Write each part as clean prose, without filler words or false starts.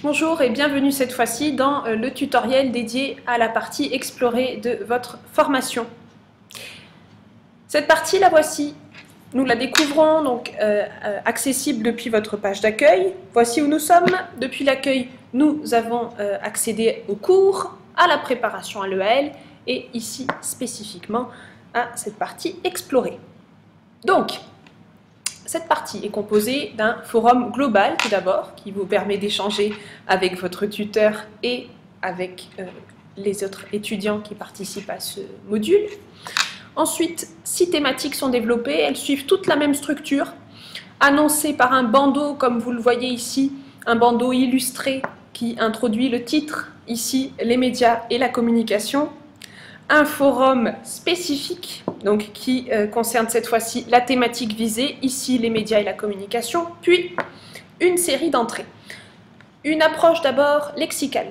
Bonjour et bienvenue cette fois-ci dans le tutoriel dédié à la partie explorée de votre formation. Cette partie, la voici. Nous la découvrons donc accessible depuis votre page d'accueil. Voici où nous sommes. Depuis l'accueil, nous avons accédé au cours, à la préparation à l'EAL et ici spécifiquement à cette partie explorée. Donc, cette partie est composée d'un forum global tout d'abord, qui vous permet d'échanger avec votre tuteur et avec les autres étudiants qui participent à ce module. Ensuite, 6 thématiques sont développées, elles suivent toute la même structure, annoncée par un bandeau, comme vous le voyez ici, un bandeau illustré qui introduit le titre, ici les médias et la communication. Un forum spécifique donc, qui concerne cette fois-ci la thématique visée, ici les médias et la communication, puis une série d'entrées. Une approche d'abord lexicale.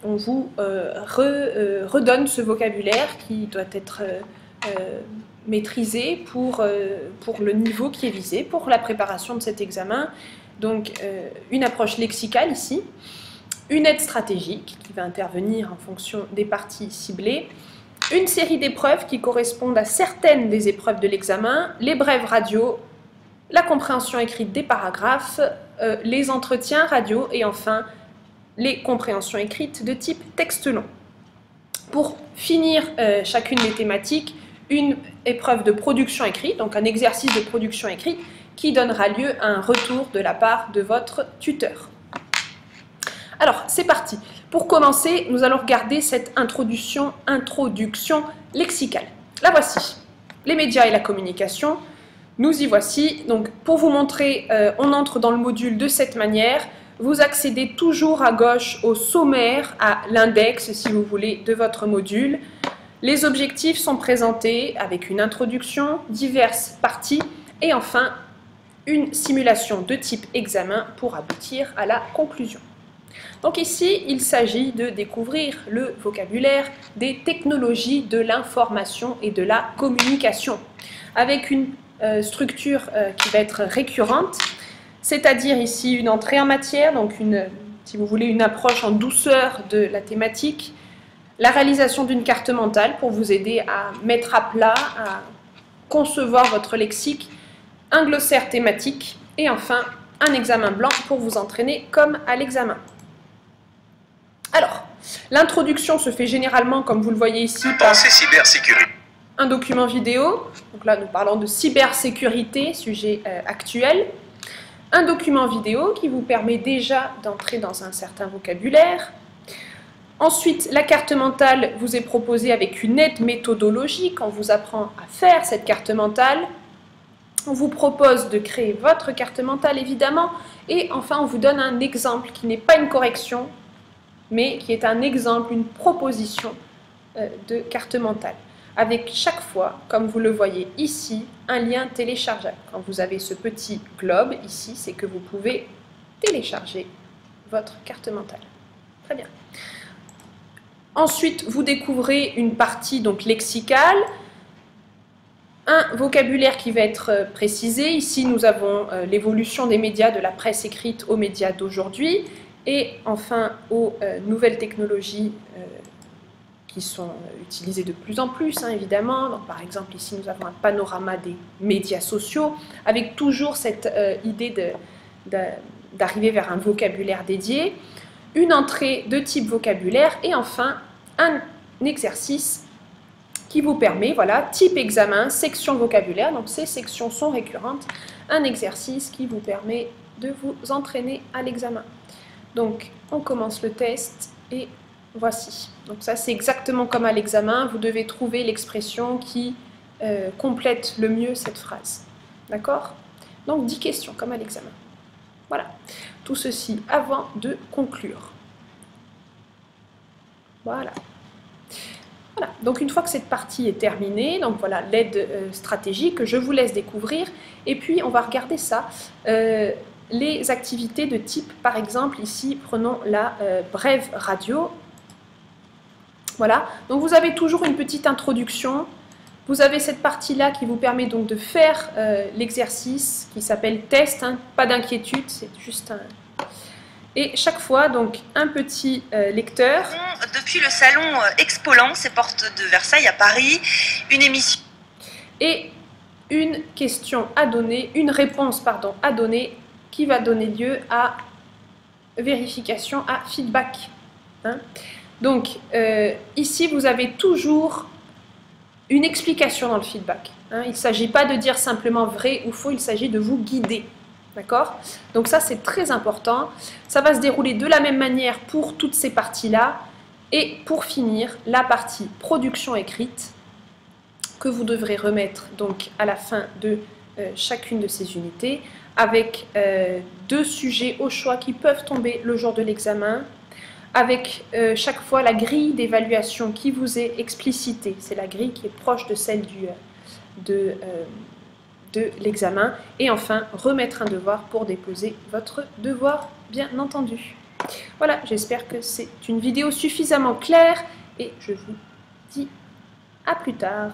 On vous redonne ce vocabulaire qui doit être maîtrisé pour le niveau qui est visé, pour la préparation de cet examen. Donc une approche lexicale ici, une aide stratégique qui va intervenir en fonction des parties ciblées, une série d'épreuves qui correspondent à certaines des épreuves de l'examen, les brèves radio, la compréhension écrite des paragraphes, les entretiens radio et enfin les compréhensions écrites de type texte long. Pour finir chacune des thématiques, une épreuve de production écrite, donc un exercice de production écrite qui donnera lieu à un retour de la part de votre tuteur. Alors, c'est parti. Pour commencer, nous allons regarder cette introduction lexicale. La voici. Les médias et la communication. Nous y voici. Donc, pour vous montrer, on entre dans le module de cette manière. Vous accédez toujours à gauche au sommaire, à l'index, si vous voulez, de votre module. Les objectifs sont présentés avec une introduction, diverses parties et enfin, une simulation de type examen pour aboutir à la conclusion. Donc ici, il s'agit de découvrir le vocabulaire des technologies de l'information et de la communication, avec une structure qui va être récurrente, c'est-à-dire ici une entrée en matière, donc si vous voulez une approche en douceur de la thématique, la réalisation d'une carte mentale pour vous aider à mettre à plat, à concevoir votre lexique, un glossaire thématique et enfin un examen blanc pour vous entraîner comme à l'examen. Alors, l'introduction se fait généralement, comme vous le voyez ici, par un document vidéo. Donc là, nous parlons de cybersécurité, sujet actuel. Un document vidéo qui vous permet déjà d'entrer dans un certain vocabulaire. Ensuite, la carte mentale vous est proposée avec une aide méthodologique. On vous apprend à faire cette carte mentale. On vous propose de créer votre carte mentale, évidemment. Et enfin, on vous donne un exemple qui n'est pas une correction, mais qui est un exemple, une proposition de carte mentale. Avec chaque fois, comme vous le voyez ici, un lien téléchargeable. Quand vous avez ce petit globe ici, c'est que vous pouvez télécharger votre carte mentale. Très bien. Ensuite, vous découvrez une partie donc lexicale, un vocabulaire qui va être précisé. Ici, nous avons l'évolution des médias de la presse écrite aux médias d'aujourd'hui. Et enfin, aux nouvelles technologies qui sont utilisées de plus en plus, hein, évidemment. Donc, par exemple, ici, nous avons un panorama des médias sociaux, avec toujours cette idée d'arriver vers un vocabulaire dédié, une entrée de type vocabulaire, et enfin, un exercice qui vous permet, voilà, type examen, section vocabulaire, donc ces sections sont récurrentes, un exercice qui vous permet de vous entraîner à l'examen. Donc, on commence le test et voici. Donc ça, c'est exactement comme à l'examen. Vous devez trouver l'expression qui complète le mieux cette phrase. D'accord? Donc, 10 questions comme à l'examen. Voilà. Tout ceci avant de conclure. Voilà. Voilà. Donc, une fois que cette partie est terminée, donc voilà l'aide stratégique, je vous laisse découvrir. Et puis, on va regarder ça. Les activités de type, par exemple, ici, prenons la brève radio. Voilà, donc vous avez toujours une petite introduction. Vous avez cette partie-là qui vous permet donc de faire l'exercice qui s'appelle test, hein, pas d'inquiétude, c'est juste un... Et chaque fois, donc, un petit lecteur. Depuis le salon Expolan, c'est porte de Versailles à Paris, une émission. Et une question à donner, une réponse, pardon, à donner, qui va donner lieu à vérification, à feedback. Hein. Donc, ici, vous avez toujours une explication dans le feedback. Hein. Il ne s'agit pas de dire simplement vrai ou faux, il s'agit de vous guider. D'accord? Donc ça, c'est très important. Ça va se dérouler de la même manière pour toutes ces parties-là. Et pour finir, la partie production écrite que vous devrez remettre donc à la fin de chacune de ces unités, avec 2 sujets au choix qui peuvent tomber le jour de l'examen, avec chaque fois la grille d'évaluation qui vous est explicitée. C'est la grille qui est proche de celle de l'examen. Et enfin, remettre un devoir pour déposer votre devoir, bien entendu. Voilà, j'espère que c'est une vidéo suffisamment claire et je vous dis à plus tard.